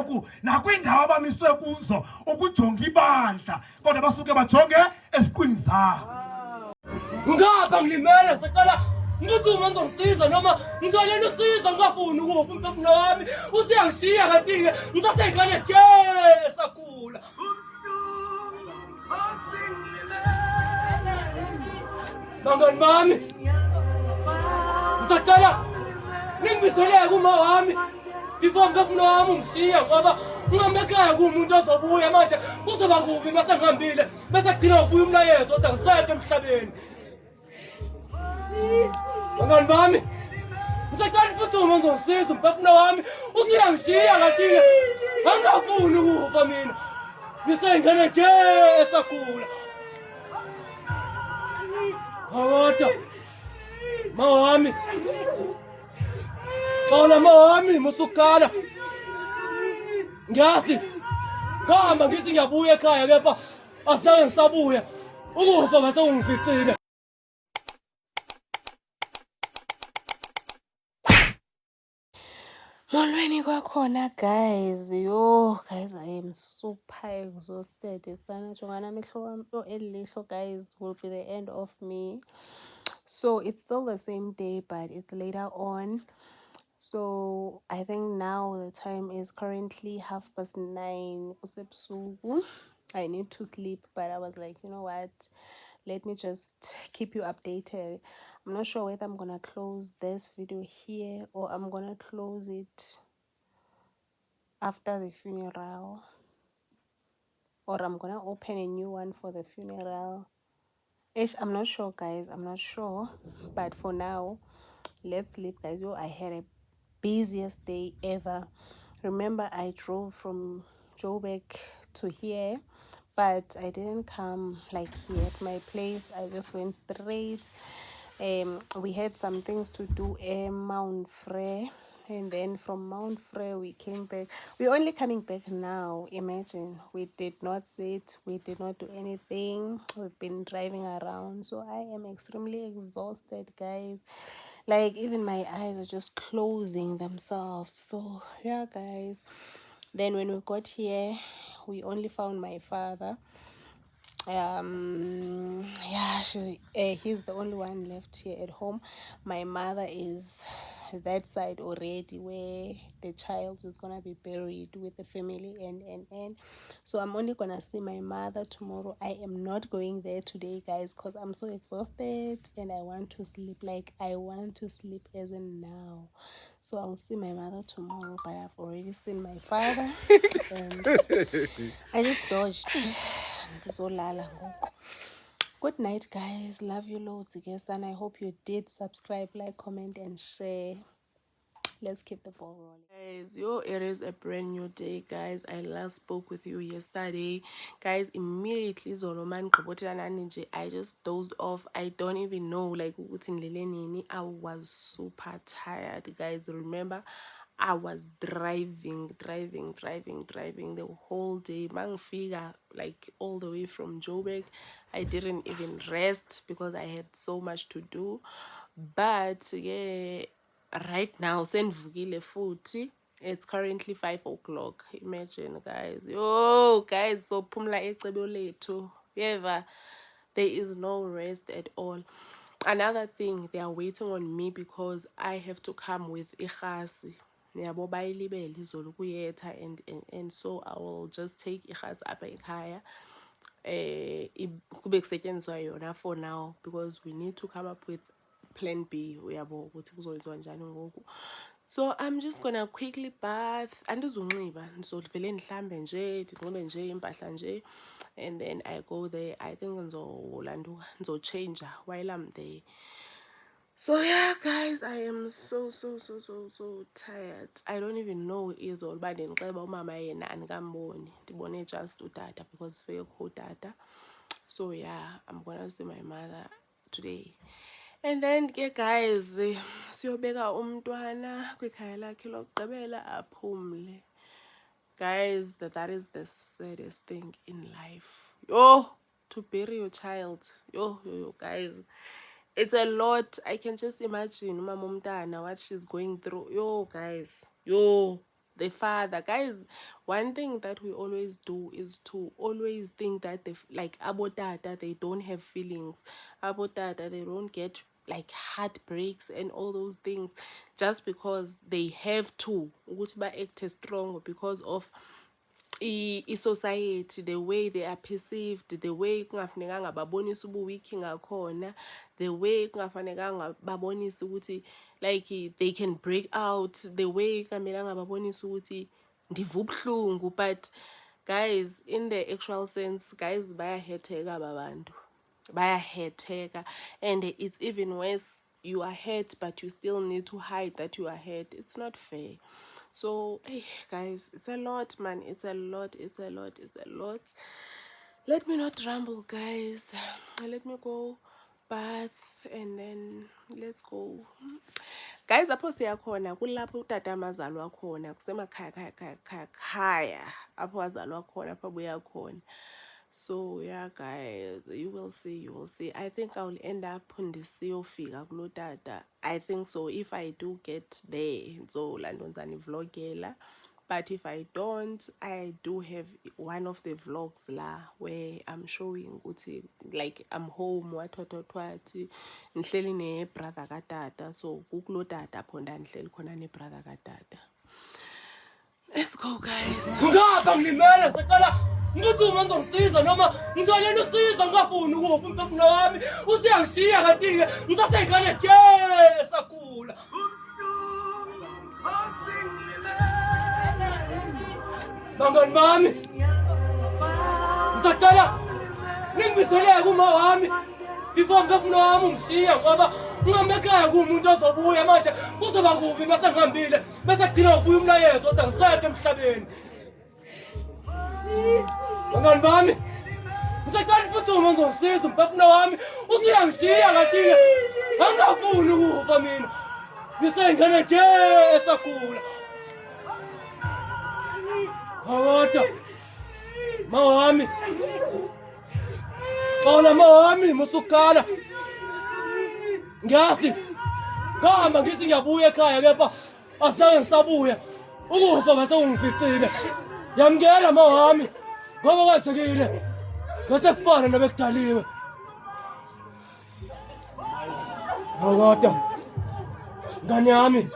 ku nakwindawo abamiswe kuzo ukujonga ibandla kodwa basuke bajonge esiqwini zabo. Ngapha ngilimele sicela ngithi uma ngizongisiza noma ngitholeni usizo ngingafuni ukufa umphefumulo wami usiyangishiya kanti-ke ngisaseyingane nje esakhula. Bangani bami ngisacela ningibiseleke uma wami before umphefumulo wami ungishiya ngoba ngingamekhaya kuwumuntu ozobuya manje kuzoba kubi mase ngihambile bese kugcina ubuya umlayezo othi angisekho emhlabeni. Bangani bami ngisacela niphuthume ngizongisiza umphefumulo wami usuyangishiya kanti-ke angingafuni ukufa mina ngiseyingane nje esakhula. Hawadwa mawami xola mawami musukala ngiyazi ngihamba ngithi ngiyabuya ekhaya kepha azange ngisabuya ukufa ngase ungificile. Molweni kwakhona guys. Yo guys, I am super exhausted. Sana jongana amehlo wami elihlo guys will be the end of me. So it's still the same day but it's later on. So I think now the time is currently 9:30 kusebusuku. I need to sleep but I was like, you know what? Let me just keep you updated. I'm not sure whether I'm gonna close this video here or I'm gonna close it after the funeral, or I'm gonna open a new one for the funeral. I'm not sure guys, I'm not sure, but for now let's sleep guys. Yo, I had a busiest day ever. Remember I drove from Joburg to here, but I didn't come like here at my place. I just went straight. We had some things to do in Mount Frere, and then from Mount Frere we came back. We're only coming back now. Imagine, we did not sit, we did not do anything. We've been driving around, so I am extremely exhausted guys. Like even my eyes are just closing themselves. So yeah guys, then when we got here we only found my father. Yeah, he's the only one left here at home. My mother is that side already where the child is gonna be buried with the family, and so I'm only gonna see my mother tomorrow. I am not going there today guys because I'm so exhausted and I want to sleep. Like I want to sleep as in now. So I'll see my mother tomorrow, but I've already seen my father and I just dodged. Good night guys, love you loads guys, and I hope you did subscribe, like, comment and share. Let's keep the ball rolling guys. Yo, it is a brand new day guys. I last spoke with you yesterday guys. Immediately I just dozed off. I don't even know like I was super tired guys. Remember I was driving the whole day. Mangfika like all the way from Joburg. I didn't even rest because I had so much to do. But yeah, right now sendivukile futhi. It's currently 5 o'clock. Imagine guys. Yo guys, so phumla ecebo lethu. Yeva, there is no rest at all. Another thing, they are waiting on me because I have to come with ikhasi. And so I will just take ikhasi apha ekhaya. For now because we need to come up with plan B. So I'm just gonna quickly bath and then I go there. I think change while I'm there. So yeah guys, I am so tired. I don't even know is all but then mama yena just do data because for your data. So yeah, I'm gonna see my mother today. And then guys, siyobeka umntwana kwikhaya lakhe lokugqibela aphumle. Guys, that is the saddest thing in life. Yo, to bury your child. Yo guys. It's a lot. I can just imagine Mama Mumtana what she's going through. Yo guys. Yo. the father. Guys, one thing that we always do is to always think that like abotata, they don't have feelings. Abotata, they don't get like heartbreaks and all those things just because they have to ukuthi ba-act strong because of i-society, the way they are perceived, the way kungafanekanga babonise ubuwiki ngakhona, the way kungafanekanga babonise ukuthi like they can break out, the way kungamelanga babonise ukuthi ndiva ubuhlungu. But guys, in the actual sense, guys, bayahetheka babantu, bayahetheka, and it's even worse. You are hurt, but you still need to hide that you are hurt. It's not fair. So, hey, guys, it's a lot, man. It's a lot. Let me not ramble, guys. Let me go bath and then let's go. Guys, apho siyakhona kulapho utata amazalwa khona, kusemakhaya apho azalwa khona, apho abuya khona. So yeah, guys, you will see. I think I will end up on the siyofika kulo tata. I think so, if I do get there. So landonzani vlogela. But if I don't, I do have one of the vlogs la where I'm showing ukuthi like I'm home, what ngihleli ne brother katata. So kulo tata phonda ngihleli khona ne brother katata. Let's go, guys. Ngapha ngilimele sicela ngithi uma ngizongisiza noma ngitholele usizo ngafuni ukufa umphefumulo wami usiyangishiya kanti ke ngisasengane nje esakhula. Bangani bami ngisacela ningibisele kuma wami before umphefumulo wami ungishiya ngoba ngingamekhaya kumuntu ozobuya manje kuzoba kubi mase ngihambile bese kugcina ubuya umlayezo othi angisekho emhlabeni. Bangani bami ngisacela niphuthuma ngizongisiza umphefumulo wami usiyangishiya kanti angafuni ukufa mina ngisengane nje esakhula. Awata mawami Ola mawami musukala ngiyasi ngihamba ngithi ngiyabuya ekhaya kepha asake ngisabuya ukufa bese ungificile. Yamngena mawami ngoba kwenzekile bese kufana nabekudaliwe. Awata ngani yami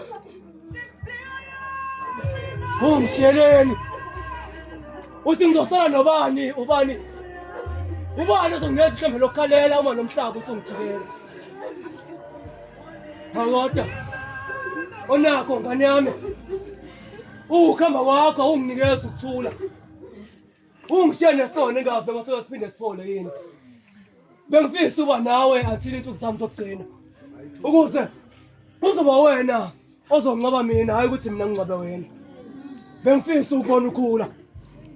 ungishiyeleni uthi ngizosala nobani ubani ozongenza ihlembe lokukhalela uma nomhlaba usungijikela. Hakodwa onakho ngane yami ukhamba kwakho unginikeza ukuthula ungishiye nesitone engabe ngasoke siphinde siphole yini. Bengifisa uba nawe athini insuku zami zokugcina ukuze uzoba wena ozonqaba mina, hayi ukuthi mina nginqabe wena. Bengifisa ukubona ukhula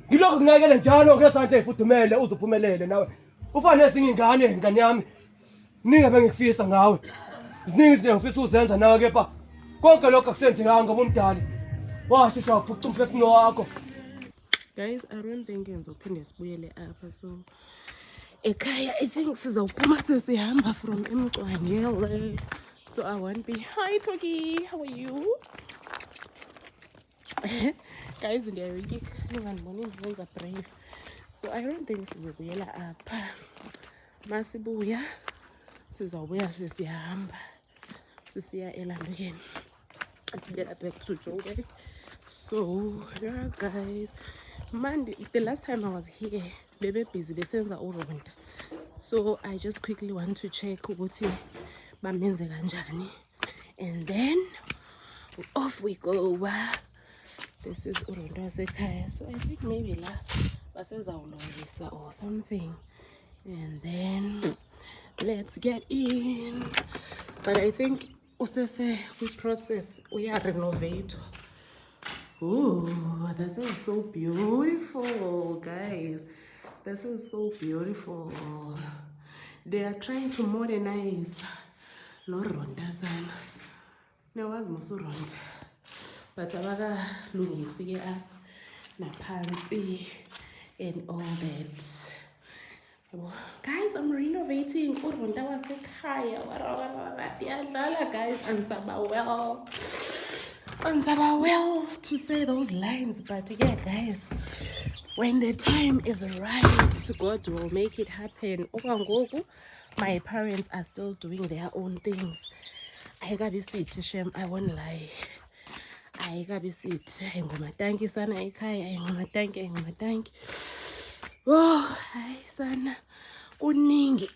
ngilokho nginakele njalo ngesanthe ezifudumele uzophumelele nawe ufane ezinye ingane ngane yami. Ninga bengikufisa ngawe ziningi izinto ngifisa uzenza nawe kepha konke lokho akusenzekanga ngoba umdali washesha waphuca umphefumulo wakho. Guys, I don't think ngizophinde sibuyele apha, so ekhaya I think sizawuphuma sesihamba from eMcwangele. So I won't be. Hi Toki, how are you? Guys, they are really brave. So I don't think sizobuyela apha. Masibuya sizawubuya sesihamba sisiya eLandukeni sibuyela back to Joburg. So yeah, guys, Monday, the last time I was here, baby busy besenza uronda. So I just quickly want to check ukuthi bamenze kanjani, and then off we go. This is uronda wasekhaya, so I think maybe la basezawulungisa or something, and then let's get in. But I think usese process we are renovate. Ooh, this is so beautiful, guys. This is so beautiful. They are trying to modernize Loronda sana. Nawazi musuronda. But abaka lungisi up na pantsi and all that. Guys, I'm renovating uronda wasekhaya. Guys, and well. Ansaba well to say those lines, but yeah, guys, when the time is right, God will make it happen. Okwangoku, my parents are still doing their own things. Ayikabisithi shem, I won't lie. Ayikabisithi. Ayingamatanki sana ekhaya, ayingamatanki. Oh, hayi sana. Kuningi.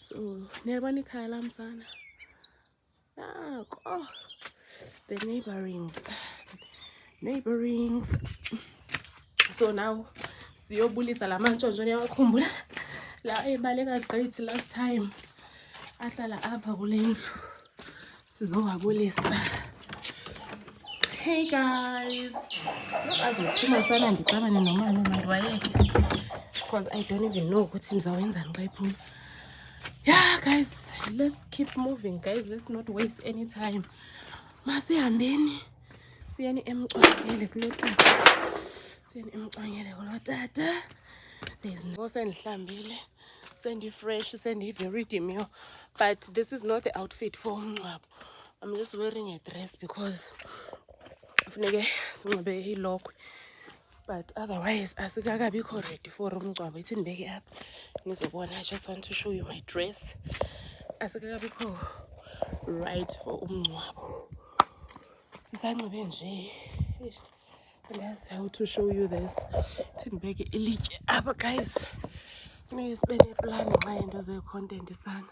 So, niyabona ikhaya lami sana. Oh, the neighborings. So now, siyobulisa la mantshontsho niyawakhumbula la ebaleka gqithi last time. Ahlala apha kule ndlu. Sizowabulisa. Hey guys. Azophuma sana ndixabane nomama mandiwayeke. Because I don't even know ukuthi nizawenzani xa iphuma. Yeah, guys, let's keep moving, guys. Let's not waste any time. Masihambeni. Siyani emcwangele kulo tata. There's no sendihlambile. Sendi fresh, sendi very demure. But this is not the outfit for umngcwabo. I'm just wearing a dress because funeke sinxibe ilokhwe. But otherwise, asikakabikho ready for umngcwabo. Ithi ndibeke up. Nizobona, I just want to show you my dress. Asikakabikho right for umngcwabo. Sisanxibe nje. And that's how to show you this. Ithi ndibeke ilitye up, guys. Funeke sibe neplan nxa into ze-content sana.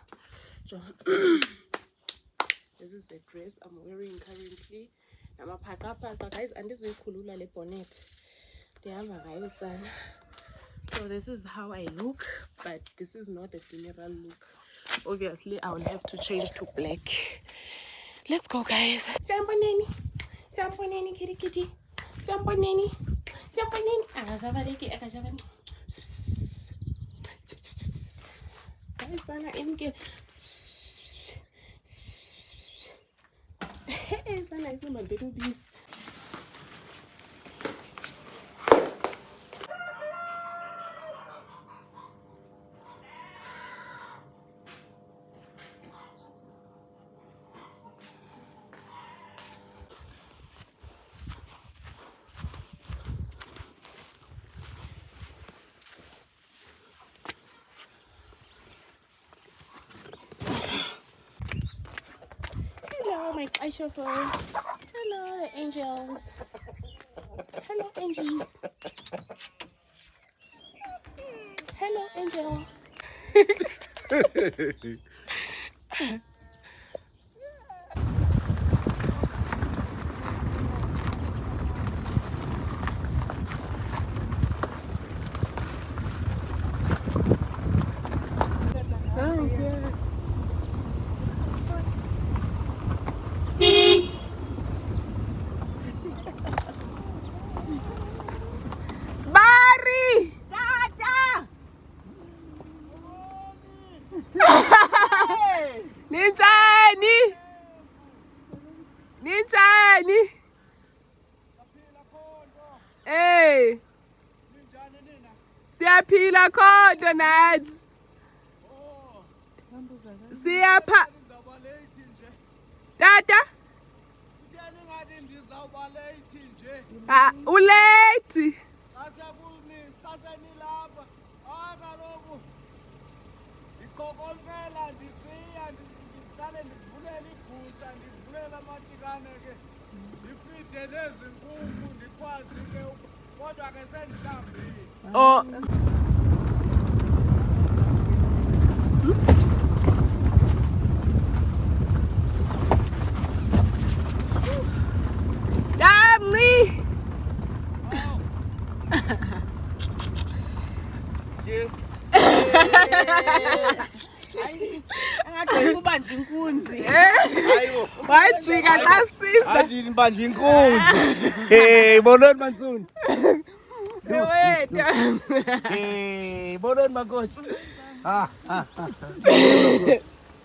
This is the dress I'm wearing currently. Namapaka, guys, andizoyikhulula le bonnet. So this is how I look, but this is not the funeral look. Obviously, I will have to change to black. Let's go, guys. Samponeni, kitty. Samponeni. Akazabaleki. Guys, sana imke. Sana isima bedu bis. Hello, my eye chauffeur. Hello, the angels. Hello, angels. Hello, angel. Ninjani? Hey. Siyaphila khona nathi. Siyapha. Tata? Ah, ulate. Oh. Damni. Ubanje inkunzi. Wajika xa sisa. Athi nibanje inkunzi. Hey, bononi Mansuni. Weta. Hey, bononi makhosi.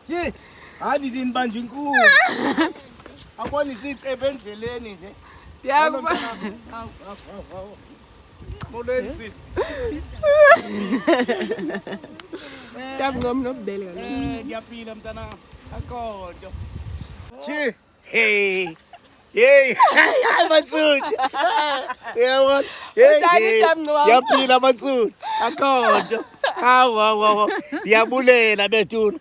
Ye, athi nibanje inkunzi. Abona isicebe endleleni nje. Yakuba. Bononi sis. Ngomnobele kana. Ngiyaphila mntana. Akhonto. Chi, Hey. Hey, hayi Mansud. Yebo. Hey. Yaphila Mansud. Akhona. Hawu. Yabulela bethuna.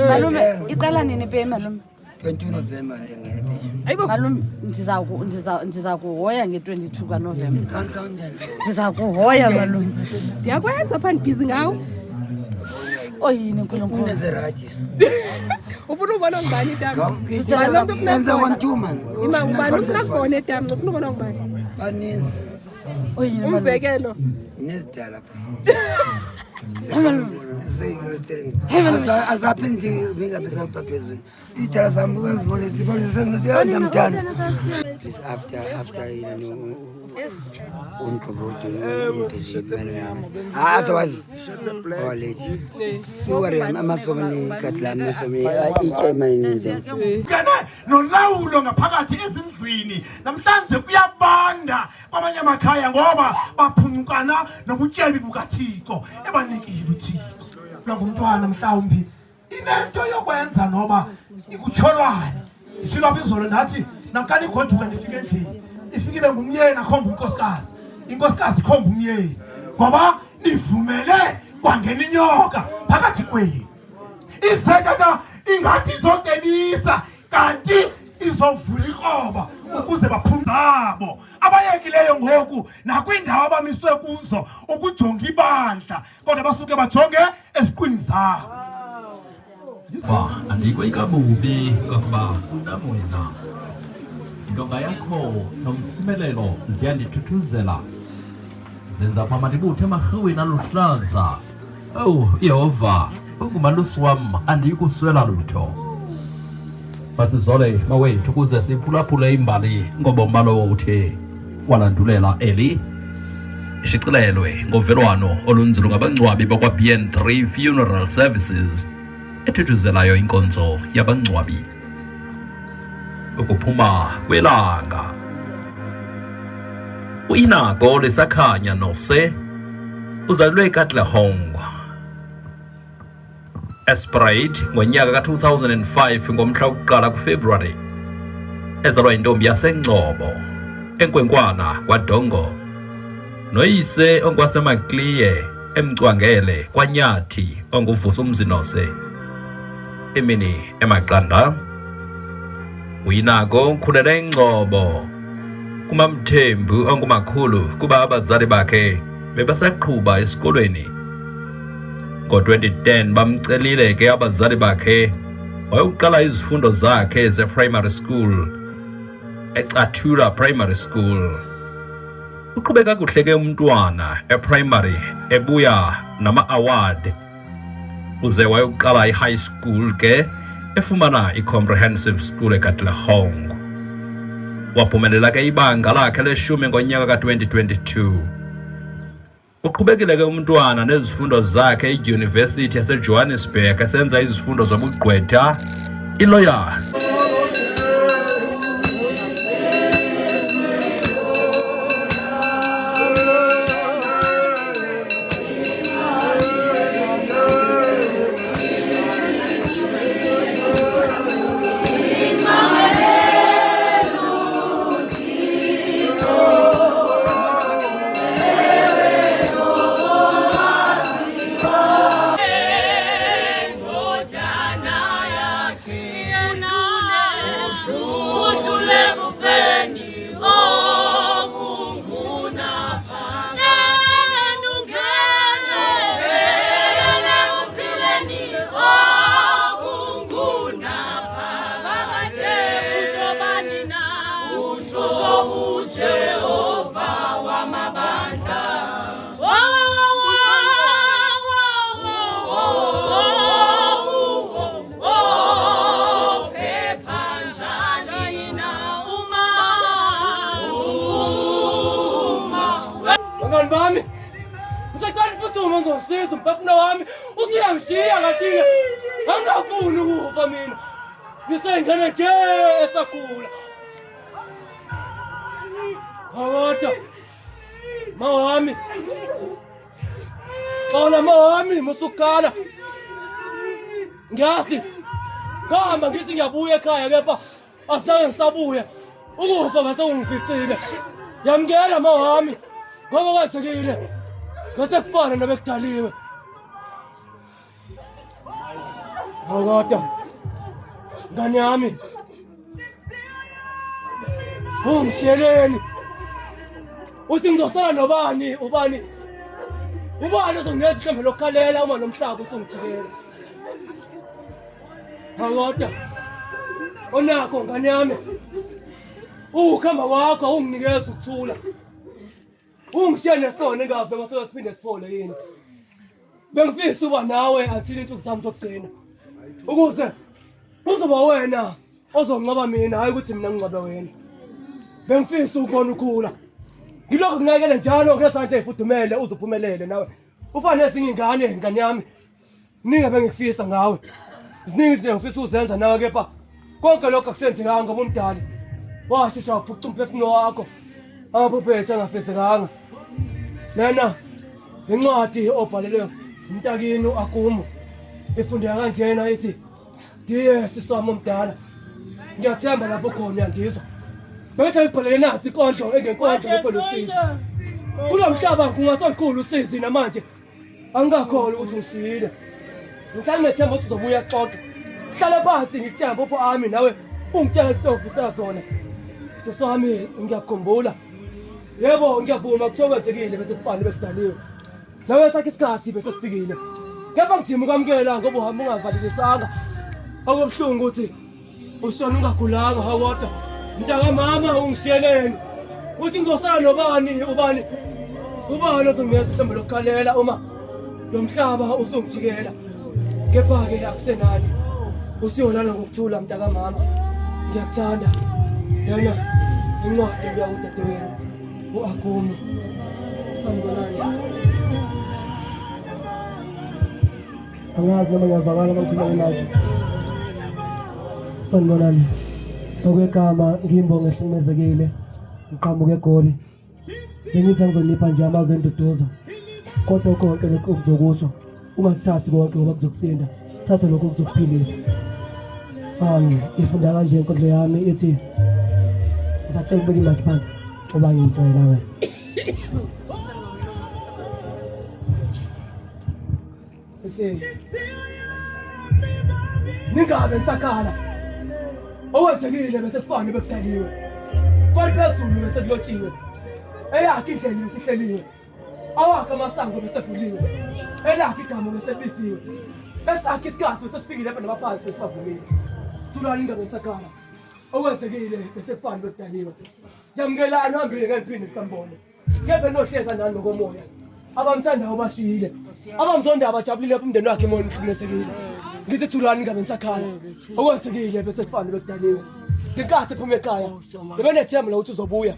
Malume iqala nini phe malume? 22 November ndingene phe. Malume ndiza kuhoya nge-22 kaNovember. Kanjani? Ndiza kuhoya malume. Ndiyakwenza pha ndibhizi ngawo. Oyini nkulunkulu. Ndezeraji. Ufuna ubona ngubani tama? Yenza 1-2 man. Ima ngubani ufuna kubona tama? Ufuna ubona ngubani? Baninzi. Oyini malume. Umzekelo. Nezidala pha. Azaphendi ngingabisa phezulu. Izidala zami ngizibone ndiyamthanda. Please after otherwise our late you amasomani katlami nesomi ichemaninzi kene nolawulo ngaphakathi ezindlwini namhlanje kuyabanda kwamanye amakhaya ngoba baphunyukana nobutyebi bukaThixo ebanikile uThixo ngumntwana mhlawumbi inento yokwenza noba ikutyholwane ishilo bizolo nathi namkani igoduka nifike endlini ifikile ngumyeni akhomba inkosikazi ikhomba umyeni ngoba nivumele kwangena inyoka phakathi kwenu izetata ingathi izocebisa kanti izovula ikroba ukuze baphumzabo abayekileyo ngoku nakwindawo abamiswe kuzo ukujonga ibandla kodwa basuke bajonge esiqwini zabo andikho ikabubi ngokuba namwena intonga yakho nomsimelelo ziyandithuthuzela zenza pha mandibuthe emarheweni aluhlaza owu Yehova ungumalusi wam andiyikuswela lutho masizole mawethu ukuze siphulaphule imbali ngobomi balowo uthe walandulela eli ishicilelwe ngovelwano olunzulu ngabangcwabi bakwa-BN3 Funeral Services ethuthuzelayo inkonzo yabangcwabi ukuphuma kwelanga uInago lesakhanya nose uzalwe eKatlehong Esperate ngonyaka ka-2005 ngomhla wokuqala kuFebruary ezalwa intombi yaseNgcobo enkwenkwana kwaDongo noyise ongwaseMacliye emcwangele kwaNyathi onguvusa umzinose emini emaqanda uInago ukhulele eNgcobo kumamthembu ongumakhulu kuba abazali bakhe bebasaqhuba esikolweni ngo-2010 bamcelile ke abazali bakhe wayokuqala izifundo zakhe ze-primary school eCathula Primary School uqhubeka kuhle ke umntwana e-primary ebuya nama-award uze wayokuqala i-high school ke efumana i-comprehensive school eKatlehong waphumelela ke ibanga lakhe leshumi ngonyaka ka-2022 uqhubekile ke umntwana nezifundo zakhe eYunivesithi yaseJohannesburg esenza izifundo zobugqwetha iloya Ndodana yakhe Bangani bami, ngisaqala uphuthuma ngizosiza umphefumulo wami usuyangishiya kanti-ke angingafuni ukufa mina ngiseyingane nje esakhula. Kodwa mawami, xola mawami musukhala ngiyazi ngihamba ngithi ngiyabuya ekhaya kepha azange ngisabuya ukufa bese ungificile. Yamukela mawami ngoba kwenzekile ngase kufana nabekudaliwe. Kodwa ngani yami ungishiyeleni uthi ngizosala nobani ubani ozongenza ihlembe lokukhalela uma nomhlaba usungijikela. Kodwa onakho ngani yami ukuhamba kwakho unginikeza ukuthula ungishiya nesitone engazi noma siphinde siphole yini. Bengifisa uba nawe athini insuku zami zokugcina ukuze uzoba wena ozonqoba mina hayi ukuthi mina nginqobe wena. Bengifisa ukubona ukhula ngilokho kunakele njalo ngezandla ezifudumele uzophumelele nawe ufane ezinye ingane ngani yami. Ningabe ngikufisa ngawe ziningi izinto ngifisa uzenza nawe kepha konke lokho akusenzekanga ngoba umdali washesha waphuca umphefumulo wakho abuphethe angafezekanga. Lena incwadi obhalelwe umntakini uAkumu ifundeka kanjena ithi ndiye siswami omdala ngiyathemba lapho khona uyangizwa. Bethe ngibhalele nathi inkondlo engenkondlo ngepolusizi kulo mhlaba kungasolikhulu usizi namanje angikakholwa ukuthi ngishiyile. Ngihlale ngethemba ukuthi uzobuya xoxa hlala phansi ngikutshela bopho ami nawe ungitshela izinto ofisa zona. Sesami ngiyakukhumbula yebo ngiyavuma kuthiwa kwenzekile bese kufane besidaliwe nawe sakhe isikhathi bese sifikile kepha ngithima ukwamukela ngoba uhamba ungavalelisanga akubuhlungu ukuthi usona ungakhulanga. Kodwa mntaka mama ungishiyeleni uthi ngizosala nobani ubani ozongenza ihlembe lokukhalela uma lo mhlaba usungijikela. Kepha-ke akusenani usiyolala ngokuthula mntaka mama ngiyakuthanda. Yena incwadi ebuya kudadewenu uAkumu. Sanibonani. Angazi noma ngiyazakala uma ngikhuluma nathi. Sanibonani. Okwegama ngimbonge ehlukumezekile ngiqhamuke eGoli. Bengithi ngizonipha nje amazwi enduduzo kodwa konke lokho okuzokusho ungakuthathi konke ngoba kuzokusinda. Thatha lokho okuzokuphilisa. Ifunda kanje inkondlo yami ithi ngisacela ukubeka imali phansi ngoba ngiyitshayela wena. Ningabe nisakhala owenzekile bese kufane bekudaliwe kwaliphezulu bese kulotshiwe eyakhe indlela besihleliwe awakhe amasango besevuliwe elakhe igama besebisiwe esakhe isikhathi besesifikile lapha nabaphansi besavulile. Thulani ingabe nisakhala owenzekile bese kufane bekudaliwe. Yamukelani uhambile ngeliphinde kusambone kepha nohleza nani ngokomoya abamthandayo bashiyile abamzonda abajabulile lapha umndeni wakhe emoyeni uhlukumezekile. Ngithi thulani ingabe nisakhala okwenzekile bese kufane bekudaliwe. Ngenkathi ephuma ekhaya bebenethemba lokuthi uzobuya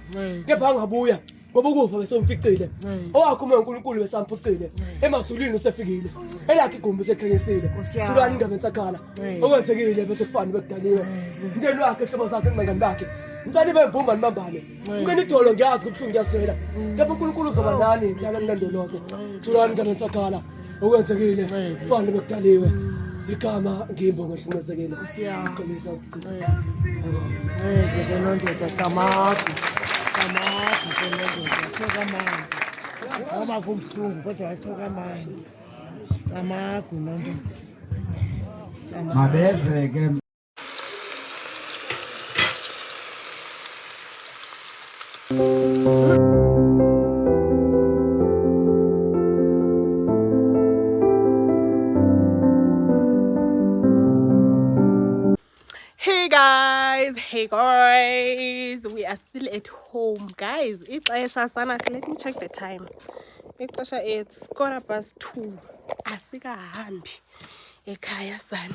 kepha angabuya ngoba ukufa bese umficile. Owakho uNkulunkulu besamphucile emazulwini usefikile elakhe igumbi usekhanyisile. Thulani ingabe nisakhala okwenzekile bese kufane bekudaliwe. Umndeni wakhe ehlobo zakhe nabangani bakhe ngicela bembumba nibambane ngene idolo ngiyazi ukuthi ngiyasela kepha uNkulunkulu uzoba nani njalo nilondoloze. Thulani ingabe nisakhala okwenzekile kufane bekudaliwe. Igama ngimbonge ehlukumezekile. Ngixolisa ukuchitha. ndoda camagu thoka amandi ngoba kubuhlungu kodwa wathoka amandi camagu nondoda Mabezeke. Hey guys, guys, we are still at home. Guys, ixesha sana, let me check the time. Ixesha it's 2:15. Asikahambi ekhaya sana.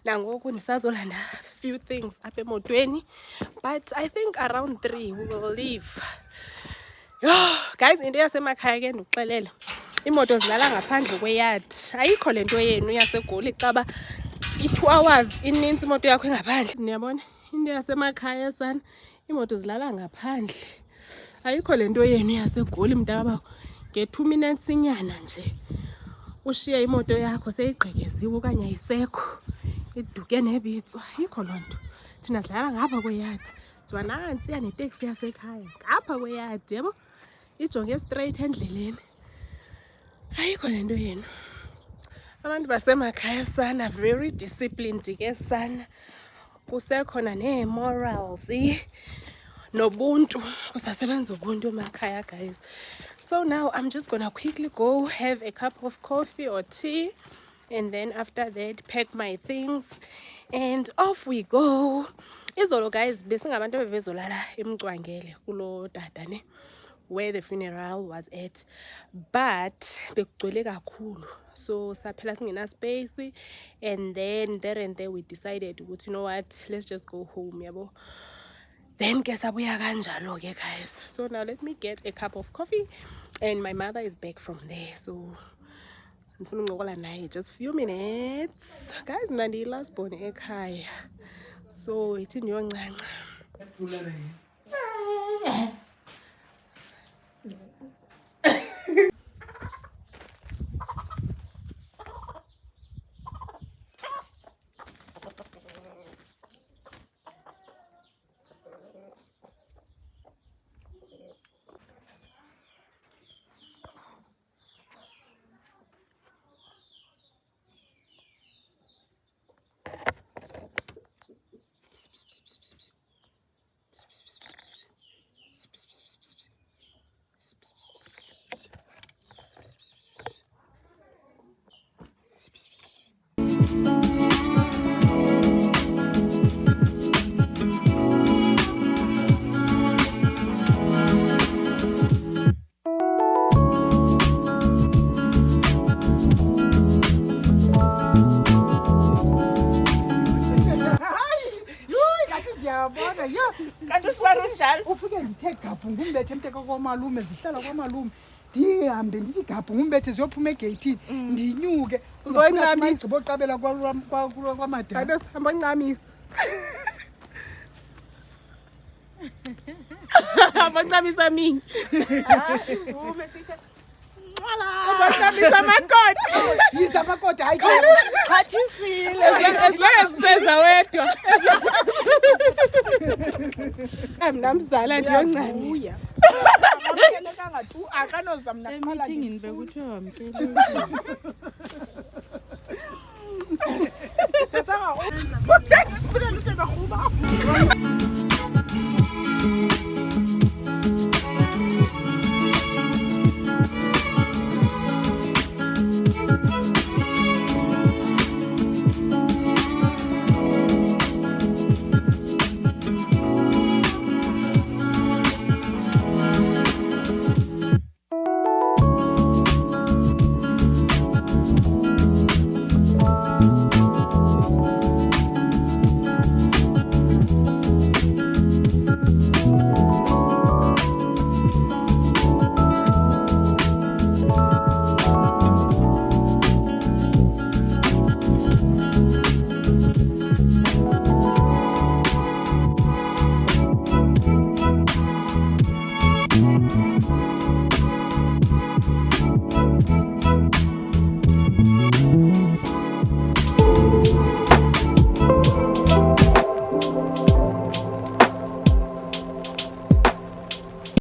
Nangoku ndisazolanda a few things apha emotweni, but I think around 3 we will leave. Guys, into yasemakhaya ke ndikuxelela. Imoto zilala ngaphandle kweyard. Ayikho lento yenu yaseGoli caba i2 hours inintsi imoto yakho engaphandle. Niyabona? Into yasemakhaya sana, imoto zilala ngaphandle. Ayikho lento yenu yaseGoli mntakaba nge2 minutes inyana nje. Ushiye imoto yakho seyigqekeziwe okanye ayisekho. Iduke nebitswa. Ayikho lonto. Thina zilala ngapha kweyard. Jwa nansi ya neteksi yasekhaya. Ngapha kweyard, yebo? Ijonge straight endleleni. Ayikho lento yenu. Abantu basemakhaya sana very disciplined ke sana. Kusekhona nee-morals, nobuntu. Kusasebenza ubuntu emakhaya, guys. So now I'm just gonna quickly go have a cup of coffee or tea, and then after that pack my things and off we go. Izolo guys besingabantu bebezolala eMcwangele kulo tata ne, where the funeral was at, but bekugcwele kakhulu, so saphela singena space, and then there we decided ukuthi, you know what, let's just go home, yabo. Then ke sabuya kanjalo ke guys. So now let me get a cup of coffee, and my mother is back from there, so ngifuna uncokola naye just few minutes. Guys, mna ndiyi-last born ekhaya, so ithi ndiyoncanca. Ndiyabona yo kanti usiwari unjalo ufike ndithe gabhu ngumbethe emteka kwamalume zihlala kwamalume ndihambe ndithi gabhu ngumbethe ziyophuma egeyithini ndinyuke uzoyincamisa boqabela kwamadala Alo sihamba ncamisa. Abancamisa mina. Ume sithe abancamisa amakoti. yiza amakoti hayi Khathisile. As long as seza wedwa. Mnamzala ndiyoncamisa. Amkeleka ngatu akanoza mna qala Meeting bekuthiwe wamcela. Sesanga. Uthenge sibile luthe kakhulu.